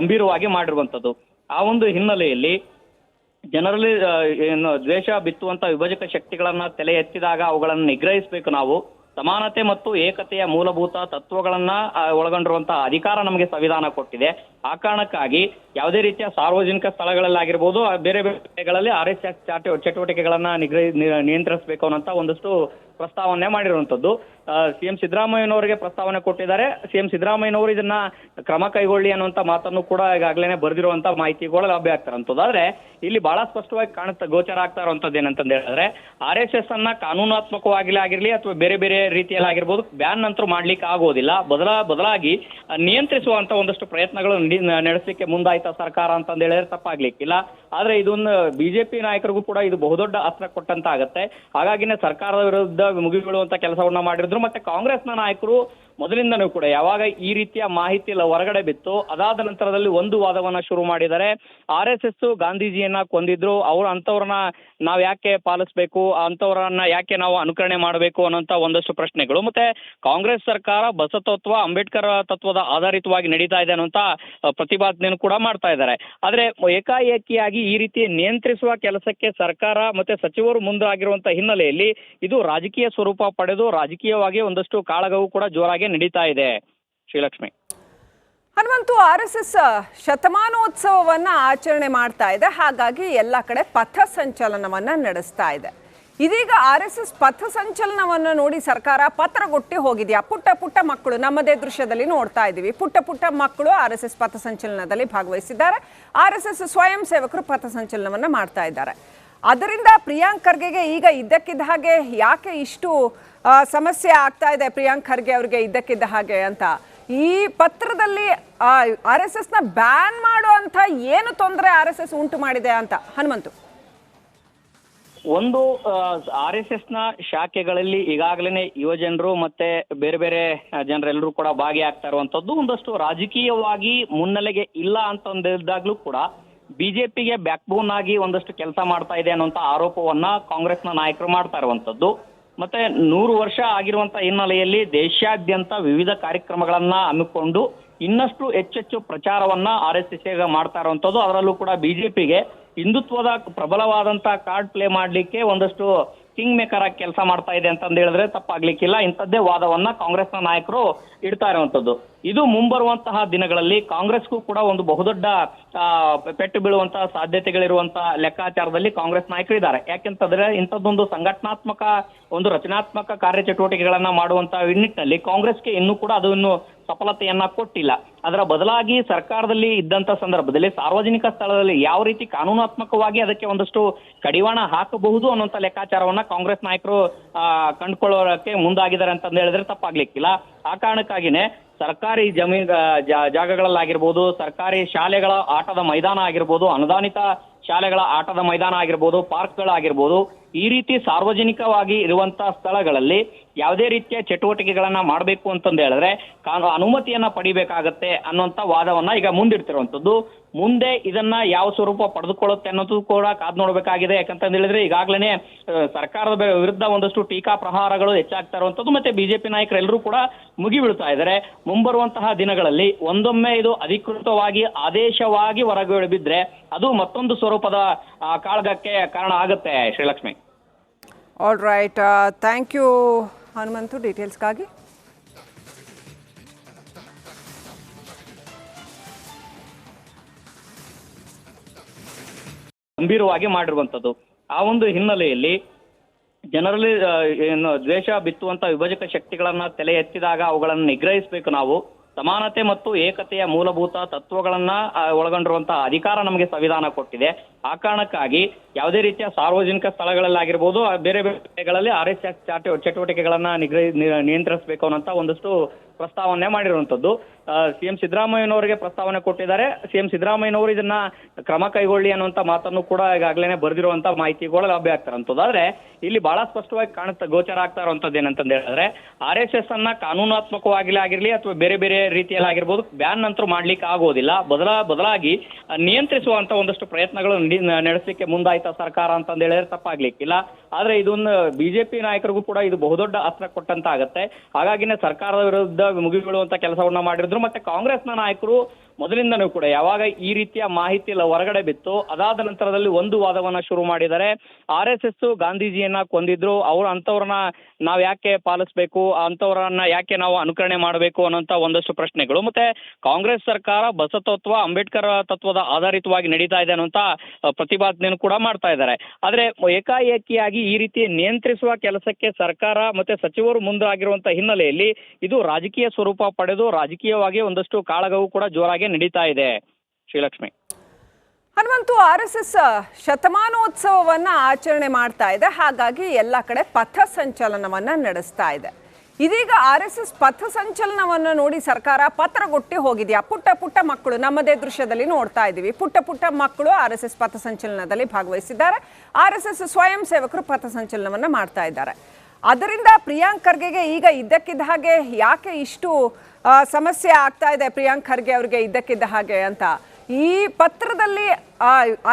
ಗಂಭೀರವಾಗಿ ಮಾಡಿರುವಂತದ್ದು. ಆ ಒಂದು ಹಿನ್ನೆಲೆಯಲ್ಲಿ ಜನರಲ್ಲಿ ಏನು ದ್ವೇಷ ಬಿತ್ತುವಂತ ವಿಭಜಕ ಶಕ್ತಿಗಳನ್ನ ತಲೆ ಎತ್ತಿದಾಗ ಅವುಗಳನ್ನು ನಿಗ್ರಹಿಸಬೇಕು ನಾವು. ಸಮಾನತೆ ಮತ್ತು ಏಕತೆಯ ಮೂಲಭೂತ ತತ್ವಗಳನ್ನ ಒಳಗೊಂಡಿರುವಂತಹ ಅಧಿಕಾರ ನಮಗೆ ಸಂವಿಧಾನ ಕೊಟ್ಟಿದೆ. ಆ ಕಾರಣಕ್ಕಾಗಿ ಯಾವುದೇ ರೀತಿಯ ಸಾರ್ವಜನಿಕ ಸ್ಥಳಗಳಲ್ಲಾಗಿರ್ಬೋದು, ಬೇರೆ ಬೇರೆ ಕಡೆಗಳಲ್ಲಿ RSS ಚಟುವಟಿಕೆಗಳನ್ನ ನಿಯಂತ್ರಿಸಬೇಕು ಅನ್ನೋಂತ ಒಂದಷ್ಟು ಪ್ರಸ್ತಾವನೆ ಮಾಡಿರುವಂತದ್ದು. ಸಿಎಂ ಸಿದ್ದರಾಮಯ್ಯನವರಿಗೆ ಪ್ರಸ್ತಾವನೆ ಕೊಟ್ಟಿದ್ದಾರೆ. ಸಿಎಂ ಸಿದ್ದರಾಮಯ್ಯನವರು ಇದನ್ನ ಕ್ರಮ ಕೈಗೊಳ್ಳಿ ಅನ್ನುವಂತ ಮಾತನ್ನು ಕೂಡ ಈಗಾಗಲೇ ಬರೆದಿರುವಂತ ಮಾಹಿತಿಗಳು ಲಭ್ಯ ಆಗ್ತಾರಂತದ್ದು. ಆದ್ರೆ ಇಲ್ಲಿ ಬಹಳ ಸ್ಪಷ್ಟವಾಗಿ ಗೋಚರ ಆಗ್ತಾ ಇರುವಂತದ್ದು ಏನಂತಂದ ಹೇಳಿದ್ರೆ, RSS ಅನ್ನ ಕಾನೂನಾತ್ಮಕವಾಗಿ ಆಗಿರ್ಲಿ ಅಥವಾ ಬೇರೆ ಬೇರೆ ರೀತಿಯಲ್ಲಿ ಆಗಿರ್ಬೋದು ಬ್ಯಾನ್ ನಂತರ ಮಾಡ್ಲಿಕ್ಕೆ ಆಗೋದಿಲ್ಲ. ಬದಲಾಗಿ ನಿಯಂತ್ರಿಸುವಂತ ಒಂದಷ್ಟು ಪ್ರಯತ್ನಗಳು ನಡೆಸಲಿಕ್ಕೆ ಮುಂದಾಯ್ತ ಸರ್ಕಾರ ಅಂತಂದ ಹೇಳಿದ್ರೆ ತಪ್ಪಾಗ್ಲಿಕ್ಕಿಲ್ಲ. ಆದ್ರೆ ಇದೊಂದು ಬಿಜೆಪಿ ನಾಯಕರಿಗೂ ಕೂಡ ಇದು ಬಹುದೊಡ್ಡ ಅಸ್ತ್ರ ಕೊಟ್ಟಂತ ಆಗತ್ತೆ. ಹಾಗಾಗಿನೇ ಸರ್ಕಾರದ ವಿರುದ್ಧ ಮುಗಿಬೀಳುವಂತ ಕೆಲಸವನ್ನ ಮಾಡಿದ್ರು. ಮತ್ತೆ ಕಾಂಗ್ರೆಸ್ನ ನಾಯಕರು ಮೊದಲಿಂದನೂ ಕೂಡ ಯಾವಾಗ ಈ ರೀತಿಯ ಮಾಹಿತಿ ಎಲ್ಲ ಹೊರಗಡೆ ಬಿತ್ತು, ಅದಾದ ನಂತರದಲ್ಲಿ ಒಂದು ವಾದವನ್ನ ಶುರು ಮಾಡಿದ್ದಾರೆ. RSS ಗಾಂಧೀಜಿಯನ್ನ ಕೊಂದಿದ್ರು, ಅಂಥವ್ರನ್ನ ನಾವ್ ಯಾಕೆ ಪಾಲಿಸ್ಬೇಕು, ಅಂಥವ್ರನ್ನ ಯಾಕೆ ನಾವು ಅನುಕರಣೆ ಮಾಡಬೇಕು ಅನ್ನೋಂತ ಒಂದಷ್ಟು ಪ್ರಶ್ನೆಗಳು. ಮತ್ತೆ ಕಾಂಗ್ರೆಸ್ ಸರ್ಕಾರ ಬಸವ ಅಂಬೇಡ್ಕರ್ ತತ್ವದ ಆಧಾರಿತವಾಗಿ ನಡೀತಾ ಇದೆ ಅನ್ನೋಂತ ಪ್ರತಿಪಾದನೆಯನ್ನು ಕೂಡ ಮಾಡ್ತಾ ಇದ್ದಾರೆ. ಆದ್ರೆ ಏಕಾಏಕಿಯಾಗಿ ಈ ರೀತಿ ನಿಯಂತ್ರಿಸುವ ಕೆಲಸಕ್ಕೆ ಸರ್ಕಾರ ಮತ್ತೆ ಸಚಿವರು ಮುಂದಾಗಿರುವಂತ ಹಿನ್ನೆಲೆಯಲ್ಲಿ ಇದು ರಾಜಕೀಯ ಸ್ವರೂಪ ಪಡೆದು ರಾಜಕೀಯವಾಗಿ ಒಂದಷ್ಟು ಕಾಳಗವು ಕೂಡ ಜೋರಾಗಿ ನಡೀತಾ ಇದೆ. ಶ್ರೀಲಕ್ಷ್ಮಿ. ಹನುಮಂತು, RSS ಶತಮಾನೋತ್ಸವವನ್ನ ಆಚರಣೆ ಮಾಡ್ತಾ ಇದೆ. ಹಾಗಾಗಿ ಎಲ್ಲ ಕಡೆ ಪಥ ಸಂಚಲನವನ್ನ ನಡೆಸ್ತಾ ಇದೆ. ಇದೀಗ RSS ಪಥ ಸಂಚಲನವನ್ನು ನೋಡಿ ಸರ್ಕಾರ ಪತ್ರಗೊಟ್ಟಿ ಹೋಗಿದೆಯಾ? ಪುಟ್ಟ ಪುಟ್ಟ ಮಕ್ಕಳು, ನಮ್ಮದೇ ದೃಶ್ಯದಲ್ಲಿ ನೋಡ್ತಾ ಇದ್ದೀವಿ, ಪುಟ್ಟ ಪುಟ್ಟ ಮಕ್ಕಳು RSS ಪಥ ಸಂಚಲನದಲ್ಲಿ ಭಾಗವಹಿಸಿದ್ದಾರೆ. RSS ಸ್ವಯಂ ಸೇವಕರು ಪಥ ಸಂಚಲನವನ್ನ ಮಾಡ್ತಾ ಇದ್ದಾರೆ. ಅದರಿಂದ ಪ್ರಿಯಾಂಕ್ ಖರ್ಗೆಗೆ ಈಗ ಇದ್ದಕ್ಕಿದ್ದ ಹಾಗೆ ಯಾಕೆ ಇಷ್ಟು ಸಮಸ್ಯೆ ಆಗ್ತಾ ಇದೆ ಪ್ರಿಯಾಂಕ್ ಖರ್ಗೆ ಅವರಿಗೆ ಇದ್ದಕ್ಕಿದ್ದ ಹಾಗೆ ಅಂತ? ಈ ಪತ್ರದಲ್ಲಿ RSS ನ ಬ್ಯಾನ್ ಮಾಡುವಂತ ಏನು ತೊಂದರೆ RSS ಉಂಟು ಮಾಡಿದೆ ಅಂತ ಹನುಮಂತು? ಒಂದು RSS ನ ಶಾಖೆಗಳಲ್ಲಿ ಈಗಾಗಲೇ ಯುವಜನರು ಮತ್ತೆ ಬೇರೆ ಬೇರೆ ಜನರೆಲ್ಲರೂ ಕೂಡ ಭಾಗಿಯಾಗ್ತಾ ಇರುವಂತದ್ದು ಒಂದಷ್ಟು ರಾಜಕೀಯವಾಗಿ ಮುನ್ನೆಲೆಗೆ ಇಲ್ಲ ಅಂತಂದಿದ್ದಾಗ್ಲೂ ಕೂಡ ಬಿಜೆಪಿಗೆ ಬ್ಯಾಕ್ ಬೋನ್ ಆಗಿ ಒಂದಷ್ಟು ಕೆಲಸ ಮಾಡ್ತಾ ಇದೆ ಅನ್ನುವಂತ ಆರೋಪವನ್ನ ಕಾಂಗ್ರೆಸ್ನ ನಾಯಕರು ಮಾಡ್ತಾ ಇರುವಂತದ್ದು. ಮತ್ತೆ 100 ವರ್ಷ ಆಗಿರುವಂತ ಹಿನ್ನೆಲೆಯಲ್ಲಿ ದೇಶಾದ್ಯಂತ ವಿವಿಧ ಕಾರ್ಯಕ್ರಮಗಳನ್ನ ಹಮ್ಮಿಕೊಂಡು ಇನ್ನಷ್ಟು ಹೆಚ್ಚೆಚ್ಚು ಪ್ರಚಾರವನ್ನ RSS ಮಾಡ್ತಾ ಇರುವಂತದ್ದು. ಅದರಲ್ಲೂ ಕೂಡ ಬಿಜೆಪಿಗೆ ಹಿಂದುತ್ವದ ಪ್ರಬಲವಾದಂತ ಕಾರ್ಡ್ ಪ್ಲೇ ಮಾಡ್ಲಿಕ್ಕೆ ಒಂದಷ್ಟು ಕಿಂಗ್ ಮೇಕರ್ ಆಗಿ ಕೆಲಸ ಮಾಡ್ತಾ ಇದೆ ಅಂತಂದು ಹೇಳಿದ್ರೆ ತಪ್ಪಾಗ್ಲಿಕ್ಕಿಲ್ಲ. ಇಂಥದ್ದೇ ವಾದವನ್ನ ಕಾಂಗ್ರೆಸ್ನ ನಾಯಕರು ಇಡ್ತಾ ಇರುವಂತದ್ದು. ಇದು ಮುಂಬರುವಂತಹ ದಿನಗಳಲ್ಲಿ ಕಾಂಗ್ರೆಸ್ಗೂ ಕೂಡ ಒಂದು ಬಹುದೊಡ್ಡ ಪೆಟ್ಟು ಬೀಳುವಂತಹ ಸಾಧ್ಯತೆಗಳಿರುವಂತಹ ಲೆಕ್ಕಾಚಾರದಲ್ಲಿ ಕಾಂಗ್ರೆಸ್ ನಾಯಕರು ಇದ್ದಾರೆ. ಯಾಕೆಂತಂದ್ರೆ ಇಂಥದ್ದೊಂದು ಸಂಘಟನಾತ್ಮಕ ಒಂದು ರಚನಾತ್ಮಕ ಕಾರ್ಯಚಟುವಟಿಕೆಗಳನ್ನ ಮಾಡುವಂತಹ ನಿಟ್ಟಿನಲ್ಲಿ ಕಾಂಗ್ರೆಸ್ಗೆ ಇನ್ನೂ ಕೂಡ ಅದು ಇನ್ನು ಸಫಲತೆಯನ್ನ ಕೊಟ್ಟಿಲ್ಲ. ಅದರ ಬದಲಾಗಿ ಸರ್ಕಾರದಲ್ಲಿ ಇದ್ದಂತ ಸಂದರ್ಭದಲ್ಲಿ ಸಾರ್ವಜನಿಕ ಸ್ಥಳದಲ್ಲಿ ಯಾವ ರೀತಿ ಕಾನೂನಾತ್ಮಕವಾಗಿ ಅದಕ್ಕೆ ಒಂದಷ್ಟು ಕಡಿವಾಣ ಹಾಕಬಹುದು ಅನ್ನುವಂತ ಲೆಕ್ಕಾಚಾರವನ್ನ ಕಾಂಗ್ರೆಸ್ ನಾಯಕರು ಕಂಡುಕೊಳ್ಳೋಕೆ ಮುಂದಾಗಿದ್ದಾರೆ ಅಂತಂದು ಹೇಳಿದ್ರೆ ತಪ್ಪಾಗ್ಲಿಕ್ಕಿಲ್ಲ. ಆ ಕಾರಣಕ್ಕಾಗಿನೇ ಸರ್ಕಾರಿ ಜಾಗಗಳಲ್ಲಾಗಿರ್ಬೋದು, ಸರ್ಕಾರಿ ಶಾಲೆಗಳ ಆಟದ ಮೈದಾನ ಆಗಿರ್ಬೋದು, ಅನುದಾನಿತ ಶಾಲೆಗಳ ಆಟದ ಮೈದಾನ ಆಗಿರ್ಬೋದು, ಪಾರ್ಕ್ಗಳಾಗಿರ್ಬೋದು, ಈ ರೀತಿ ಸಾರ್ವಜನಿಕವಾಗಿ ಇರುವಂತಹ ಸ್ಥಳಗಳಲ್ಲಿ ಯಾವುದೇ ರೀತಿಯ ಚಟುವಟಿಕೆಗಳನ್ನ ಮಾಡಬೇಕು ಅಂತಂದು ಹೇಳಿದ್ರೆ ಅನುಮತಿಯನ್ನ ಪಡಿಬೇಕಾಗತ್ತೆ ಅನ್ನುವಂತ ವಾದವನ್ನ ಈಗ ಮುಂದಿಡ್ತಿರುವಂತದ್ದು. ಮುಂದೆ ಇದನ್ನ ಯಾವ ಸ್ವರೂಪ ಪಡೆದುಕೊಳ್ಳುತ್ತೆ ಅನ್ನೋದು ಕೂಡ ಕಾದ್ ನೋಡ್ಬೇಕಾಗಿದೆ. ಯಾಕಂತಂದು ಹೇಳಿದ್ರೆ ಈಗಾಗಲೇ ಸರ್ಕಾರದ ವಿರುದ್ಧ ಒಂದಷ್ಟು ಟೀಕಾ ಪ್ರಹಾರಗಳು ಹೆಚ್ಚಾಗ್ತಾ ಇರುವಂತದ್ದು. ಮತ್ತೆ ಬಿಜೆಪಿ ನಾಯಕರೆಲ್ಲರೂ ಕೂಡ ಮುಗಿಬೀಳ್ತಾ ಇದ್ದಾರೆ. ಮುಂಬರುವಂತಹ ದಿನಗಳಲ್ಲಿ ಒಂದೊಮ್ಮೆ ಇದು ಅಧಿಕೃತವಾಗಿ ಆದೇಶವಾಗಿ ಹೊರಗೆ ಬಿದ್ರೆ ಅದು ಮತ್ತೊಂದು ಸ್ವರೂಪದ ಕಾಳಗಕ್ಕೆ ಕಾರಣ ಆಗುತ್ತೆ. Sreelakshmi. All right, thank you Hanumanthu ಡೀಟೇಲ್ಸ್ಗಾಗಿ. ಗಂಭೀರವಾಗಿ ಮಾಡಿರುವಂತದ್ದು. ಆ ಒಂದು ಹಿನ್ನೆಲೆಯಲ್ಲಿ ಜನರಲ್ಲಿ ಏನು ದ್ವೇಷ ಬಿತ್ತುವಂತ ವಿಭಜಕ ಶಕ್ತಿಗಳನ್ನ ತಲೆ ಎತ್ತಿದಾಗ ಅವುಗಳನ್ನು ನಿಗ್ರಹಿಸಬೇಕು ನಾವು. ಸಮಾನತೆ ಮತ್ತು ಏಕತೆಯ ಮೂಲಭೂತ ತತ್ವಗಳನ್ನ ಒಳಗೊಂಡಿರುವಂತಹ ಅಧಿಕಾರ ನಮಗೆ ಸಂವಿಧಾನ ಕೊಟ್ಟಿದೆ. ಆ ಕಾರಣಕ್ಕಾಗಿ ಯಾವುದೇ ರೀತಿಯ ಸಾರ್ವಜನಿಕ ಸ್ಥಳಗಳಲ್ಲಾಗಿರ್ಬೋದು, ಬೇರೆ ಬೇರೆ ಕಡೆಗಳಲ್ಲಿ RSS ಚಟುವಟಿಕೆಗಳನ್ನ ನಿಯಂತ್ರಿಸಬೇಕು ಅನ್ನೋಂತ ಒಂದಷ್ಟು ಪ್ರಸ್ತಾವನೆ ಮಾಡಿರುವಂತದ್ದು. ಸಿಎಂ ಸಿದ್ದರಾಮಯ್ಯನವರಿಗೆ ಪ್ರಸ್ತಾವನೆ ಕೊಟ್ಟಿದ್ದಾರೆ. ಸಿಎಂ ಸಿದ್ದರಾಮಯ್ಯನವರು ಇದನ್ನ ಕ್ರಮ ಕೈಗೊಳ್ಳಿ ಅನ್ನುವಂತ ಮಾತನ್ನು ಕೂಡ ಈಗಾಗಲೇ ಬರೆದಿರುವಂತ ಮಾಹಿತಿಗಳು ಲಭ್ಯ ಆಗ್ತಾರಂತದ್ದು. ಆದ್ರೆ ಇಲ್ಲಿ ಬಹಳ ಸ್ಪಷ್ಟವಾಗಿ ಗೋಚರ ಆಗ್ತಾ ಇರುವಂತದ್ದು ಏನಂತಂದ ಹೇಳಿದ್ರೆ, RSS ಅನ್ನ ಕಾನೂನಾತ್ಮಕವಾಗಿ ಆಗಿರ್ಲಿ ಅಥವಾ ಬೇರೆ ಬೇರೆ ರೀತಿಯಲ್ಲಿ ಆಗಿರ್ಬೋದು ಬ್ಯಾನ್ ನಂತರ ಮಾಡ್ಲಿಕ್ಕೆ ಆಗೋದಿಲ್ಲ. ಬದಲಾಗಿ ನಿಯಂತ್ರಿಸುವಂತ ಒಂದಷ್ಟು ಪ್ರಯತ್ನಗಳು ನಡೆಸಲಿಕ್ಕೆ ಮುಂದಾಯ್ತ ಸರ್ಕಾರ ಅಂತಂದು ಹೇಳಿದ್ರೆ ತಪ್ಪಾಗ್ಲಿಕ್ಕಿಲ್ಲ. ಆದ್ರೆ ಇದೊಂದು ಬಿಜೆಪಿ ನಾಯಕರಿಗೂ ಕೂಡ ಇದು ಬಹುದೊಡ್ಡ ಅಸ್ತ್ರ ಕೊಟ್ಟಂತ ಆಗತ್ತೆ. ಹಾಗಾಗಿನೇ ಸರ್ಕಾರದ ವಿರುದ್ಧ ಮುಗಿಬೀಳುವಂತ ಕೆಲಸವನ್ನ ಮಾಡಿದ್ರು. ಮತ್ತೆ ಕಾಂಗ್ರೆಸ್ನ ನಾಯಕರು ಮೊದಲಿಂದನೂ ಕೂಡ ಯಾವಾಗ ಈ ರೀತಿಯ ಮಾಹಿತಿ ಎಲ್ಲ ಹೊರಗಡೆ ಬಿತ್ತು, ಅದಾದ ನಂತರದಲ್ಲಿ ಒಂದು ವಾದವನ್ನ ಶುರು ಮಾಡಿದ್ದಾರೆ. RSS ಗಾಂಧೀಜಿಯನ್ನ ಕೊಂದಿದ್ರು, ಅಂಥವ್ರನ್ನ ನಾವ್ ಯಾಕೆ ಪಾಲಿಸ್ಬೇಕು, ಅಂಥವ್ರನ್ನ ಯಾಕೆ ನಾವು ಅನುಕರಣೆ ಮಾಡಬೇಕು ಅನ್ನೋಂಥ ಒಂದಷ್ಟು ಪ್ರಶ್ನೆಗಳು. ಮತ್ತೆ ಕಾಂಗ್ರೆಸ್ ಸರ್ಕಾರ ಬಸವ ತತ್ವ, ಅಂಬೇಡ್ಕರ್ ತತ್ವದ ಆಧಾರಿತವಾಗಿ ನಡೀತಾ ಇದೆ ಅನ್ನೋಂಥ ಪ್ರತಿಪಾದನೆಯನ್ನು ಕೂಡ ಮಾಡ್ತಾ ಇದ್ದಾರೆ. ಆದ್ರೆ ಏಕಾಏಕಿಯಾಗಿ ಈ ರೀತಿ ನಿಯಂತ್ರಿಸುವ ಕೆಲಸಕ್ಕೆ ಸರ್ಕಾರ ಮತ್ತೆ ಸಚಿವರು ಮುಂದಾಗಿರುವಂತಹ ಹಿನ್ನೆಲೆಯಲ್ಲಿ ಇದು ರಾಜಕೀಯ ಸ್ವರೂಪ ಪಡೆದು ರಾಜಕೀಯವಾಗಿ ಒಂದಷ್ಟು ಕಾಳಗವು ಕೂಡ ಜೋರಾಗಿ ನಡೀತಾ ಇದೆ. ಶ್ರೀಲಕ್ಷ್ಮಿ, ಹನುಮಂತು, RSS ಶತಮಾನೋತ್ಸವವನ್ನ ಆಚರಣೆ ಮಾಡ್ತಾ ಇದೆ, ಹಾಗಾಗಿ ಎಲ್ಲ ಕಡೆ ಪಥ ಸಂಚಲನವನ್ನ ನಡೆಸ್ತಾ ಇದೆ. ಇದೀಗ RSS ಪಥ ಸಂಚಲನವನ್ನು ನೋಡಿ ಸರ್ಕಾರ ಪತ್ರಗೊಟ್ಟಿ ಹೋಗಿದೆಯಾ? ಪುಟ್ಟ ಪುಟ್ಟ ಮಕ್ಕಳು, ನಮ್ಮದೇ ದೃಶ್ಯದಲ್ಲಿ ನೋಡ್ತಾ ಇದ್ದೀವಿ, ಪುಟ್ಟ ಪುಟ್ಟ ಮಕ್ಕಳು RSS ಪಥ ಸಂಚಲನದಲ್ಲಿ ಭಾಗವಹಿಸಿದ್ದಾರೆ. RSS ಸ್ವಯಂ ಸೇವಕರು ಪಥ ಸಂಚಲನವನ್ನ ಮಾಡ್ತಾ ಇದ್ದಾರೆ. ಅದರಿಂದ ಪ್ರಿಯಾಂಕ್ ಖರ್ಗೆಗೆ ಈಗ ಇದ್ದಕ್ಕಿದ್ದ ಹಾಗೆ ಯಾಕೆ ಇಷ್ಟು ಸಮಸ್ಯೆ ಆಗ್ತಾ ಇದೆ ಪ್ರಿಯಾಂಕ್ ಖರ್ಗೆ ಅವರಿಗೆ ಇದ್ದಕ್ಕಿದ್ದ ಹಾಗೆ ಅಂತ? ಈ ಪತ್ರದಲ್ಲಿ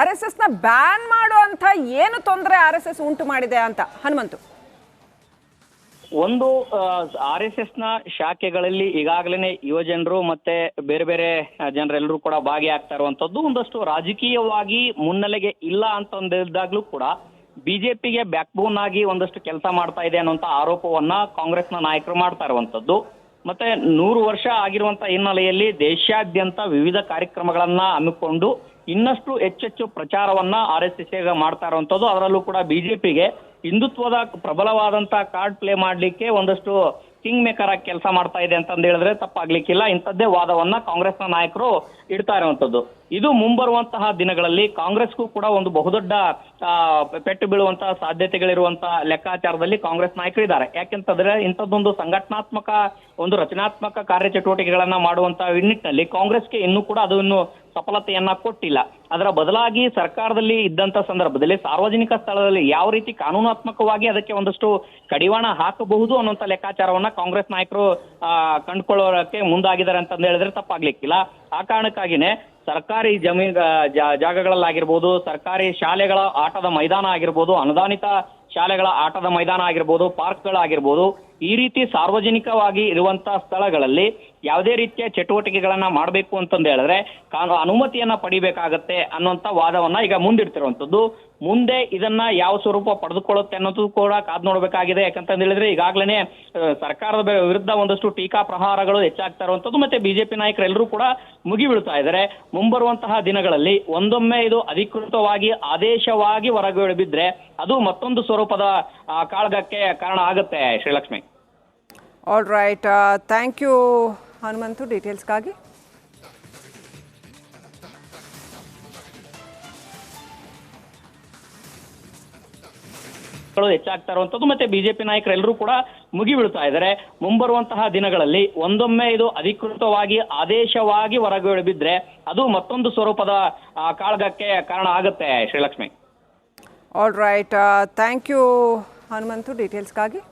RSSನ ಬ್ಯಾನ್ ಮಾಡುವಂತ ಏನು ತೊಂದರೆ RSS ಉಂಟು ಮಾಡಿದೆ ಅಂತ ಹನುಮಂತು? ಒಂದು RSSನ ಶಾಖೆಗಳಲ್ಲಿ ಈಗಾಗಲೇ ಯುವಜನರು ಮತ್ತೆ ಬೇರೆ ಬೇರೆ ಜನರೆಲ್ಲರೂ ಕೂಡ ಭಾಗಿಯಾಗ್ತಾ ಇರುವಂತದ್ದು ಒಂದಷ್ಟು ರಾಜಕೀಯವಾಗಿ ಮುನ್ನೆಲೆಗೆ ಇಲ್ಲ ಅಂತಂದಿದ್ದಾಗ್ಲೂ ಕೂಡ ಬಿಜೆಪಿಗೆ ಬ್ಯಾಕ್ ಬೋನ್ ಆಗಿ ಒಂದಷ್ಟು ಕೆಲಸ ಮಾಡ್ತಾ ಇದೆ ಅನ್ನುವಂತ ಆರೋಪವನ್ನ ಕಾಂಗ್ರೆಸ್ನ ನಾಯಕರು ಮಾಡ್ತಾ ಇರುವಂತದ್ದು. ಮತ್ತೆ 100 ವರ್ಷ ಆಗಿರುವಂತ ಹಿನ್ನೆಲೆಯಲ್ಲಿ ದೇಶಾದ್ಯಂತ ವಿವಿಧ ಕಾರ್ಯಕ್ರಮಗಳನ್ನ ಹಮ್ಮಿಕೊಂಡು ಇನ್ನಷ್ಟು ಹೆಚ್ಚೆಚ್ಚು ಪ್ರಚಾರವನ್ನ RSS ಮಾಡ್ತಾ ಇರುವಂತದ್ದು. ಅದರಲ್ಲೂ ಕೂಡ ಬಿಜೆಪಿಗೆ ಹಿಂದುತ್ವದ ಪ್ರಬಲವಾದಂತ ಕಾರ್ಡ್ ಪ್ಲೇ ಮಾಡ್ಲಿಕ್ಕೆ ಒಂದಷ್ಟು ಕಿಂಗ್ ಮೇಕರ್ ಆಗಿ ಕೆಲಸ ಮಾಡ್ತಾ ಇದೆ ಅಂತಂದು ಹೇಳಿದ್ರೆ ತಪ್ಪಾಗ್ಲಿಕ್ಕಿಲ್ಲ. ಇಂಥದ್ದೇ ವಾದವನ್ನ ಕಾಂಗ್ರೆಸ್ನ ನಾಯಕರು ಇಡ್ತಾ ಇರುವಂತದ್ದು. ಇದು ಮುಂಬರುವಂತಹ ದಿನಗಳಲ್ಲಿ ಕಾಂಗ್ರೆಸ್ಗೂ ಕೂಡ ಒಂದು ಬಹುದೊಡ್ಡ ಪೆಟ್ಟು ಬೀಳುವಂತಹ ಸಾಧ್ಯತೆಗಳಿರುವಂತಹ ಲೆಕ್ಕಾಚಾರದಲ್ಲಿ ಕಾಂಗ್ರೆಸ್ ನಾಯಕರು ಇದ್ದಾರೆ. ಯಾಕೆಂತಂದ್ರೆ ಇಂಥದ್ದೊಂದು ಸಂಘಟನಾತ್ಮಕ ಒಂದು ರಚನಾತ್ಮಕ ಕಾರ್ಯಚಟುವಟಿಕೆಗಳನ್ನ ಮಾಡುವಂತಹ ನಿಟ್ಟಿನಲ್ಲಿ ಕಾಂಗ್ರೆಸ್ಗೆ ಇನ್ನೂ ಕೂಡ ಅದು ಇನ್ನು ಸಫಲತೆಯನ್ನ ಕೊಟ್ಟಿಲ್ಲ. ಅದರ ಬದಲಾಗಿ ಸರ್ಕಾರದಲ್ಲಿ ಇದ್ದಂತ ಸಂದರ್ಭದಲ್ಲಿ ಸಾರ್ವಜನಿಕ ಸ್ಥಳದಲ್ಲಿ ಯಾವ ರೀತಿ ಕಾನೂನಾತ್ಮಕವಾಗಿ ಅದಕ್ಕೆ ಒಂದಷ್ಟು ಕಡಿವಾಣ ಹಾಕಬಹುದು ಅನ್ನುವಂಥ ಲೆಕ್ಕಾಚಾರವನ್ನ ಕಾಂಗ್ರೆಸ್ ನಾಯಕರು ಕಂಡುಕೊಳ್ಳೋಕೆ ಮುಂದಾಗಿದ್ದಾರೆ ಅಂತಂದು ಹೇಳಿದ್ರೆ ತಪ್ಪಾಗ್ಲಿಕ್ಕಿಲ್ಲ. ಆ ಕಾರಣಕ್ಕಾಗಿನೇ ಸರ್ಕಾರಿ ಜಾಗಗಳಲ್ಲಾಗಿರ್ಬೋದು, ಸರ್ಕಾರಿ ಶಾಲೆಗಳ ಆಟದ ಮೈದಾನ ಆಗಿರ್ಬೋದು, ಅನುದಾನಿತ ಶಾಲೆಗಳ ಆಟದ ಮೈದಾನ ಆಗಿರ್ಬೋದು, ಪಾರ್ಕ್ಗಳಾಗಿರ್ಬೋದು, ಈ ರೀತಿ ಸಾರ್ವಜನಿಕವಾಗಿ ಇರುವಂತಹ ಸ್ಥಳಗಳಲ್ಲಿ ಯಾವುದೇ ರೀತಿಯ ಚಟುವಟಿಕೆಗಳನ್ನ ಮಾಡಬೇಕು ಅಂತಂದು ಹೇಳಿದ್ರೆ ಅನುಮತಿಯನ್ನ ಪಡಿಬೇಕಾಗತ್ತೆ ಅನ್ನುವಂಥ ವಾದವನ್ನ ಈಗ ಮುಂದಿಡ್ತಿರುವಂತದ್ದು. ಮುಂದೆ ಇದನ್ನ ಯಾವ ಸ್ವರೂಪ ಪಡೆದುಕೊಳ್ಳುತ್ತೆ ಅನ್ನೋದು ಕೂಡ ಕಾದ್ ನೋಡ್ಬೇಕಾಗಿದೆ. ಯಾಕಂತಂದು ಹೇಳಿದ್ರೆ ಈಗಾಗಲೇ ಸರ್ಕಾರದ ವಿರುದ್ಧ ಒಂದಷ್ಟು ಟೀಕಾ ಪ್ರಹಾರಗಳು ಹೆಚ್ಚಾಗ್ತಾ ಇರುವಂತದ್ದು. ಮತ್ತೆ ಬಿಜೆಪಿ ನಾಯಕರೆಲ್ಲರೂ ಕೂಡ ಮುಗಿಬೀಳ್ತಾ ಇದ್ದಾರೆ. ಮುಂಬರುವಂತಹ ದಿನಗಳಲ್ಲಿ ಒಂದೊಮ್ಮೆ ಇದು ಅಧಿಕೃತವಾಗಿ ಆದೇಶವಾಗಿ ಹೊರಗೆ ಬಿದ್ರೆ ಅದು ಮತ್ತೊಂದು ಸ್ವರೂಪದ ಕಾಳಗಕ್ಕೆ ಕಾರಣ ಆಗುತ್ತೆ. Sreelakshmi, all right, thank you Hanumanthu ಡೀಟೇಲ್ಸ್ಗಾಗಿ. ಹೆಚ್ಚಾಗ್ತಾ ಇರುವಂತದ್ದು. ಮತ್ತೆ ಬಿಜೆಪಿ ನಾಯಕರೆಲ್ಲರೂ ಕೂಡ ಮುಗಿಬೀಳ್ತಾ ಇದ್ದಾರೆ. ಮುಂಬರುವಂತಹ ದಿನಗಳಲ್ಲಿ ಒಂದೊಮ್ಮೆ ಇದು ಅಧಿಕೃತವಾಗಿ ಆದೇಶವಾಗಿ ಹೊರಗೆ ಬಿದ್ರೆ ಅದು ಮತ್ತೊಂದು ಸ್ವರೂಪದ ಕಾಳಗಕ್ಕೆ ಕಾರಣ ಆಗುತ್ತೆ. Sreelakshmi, all right, thank you Hanumanthu ಡೀಟೇಲ್ಸ್ಗಾಗಿ.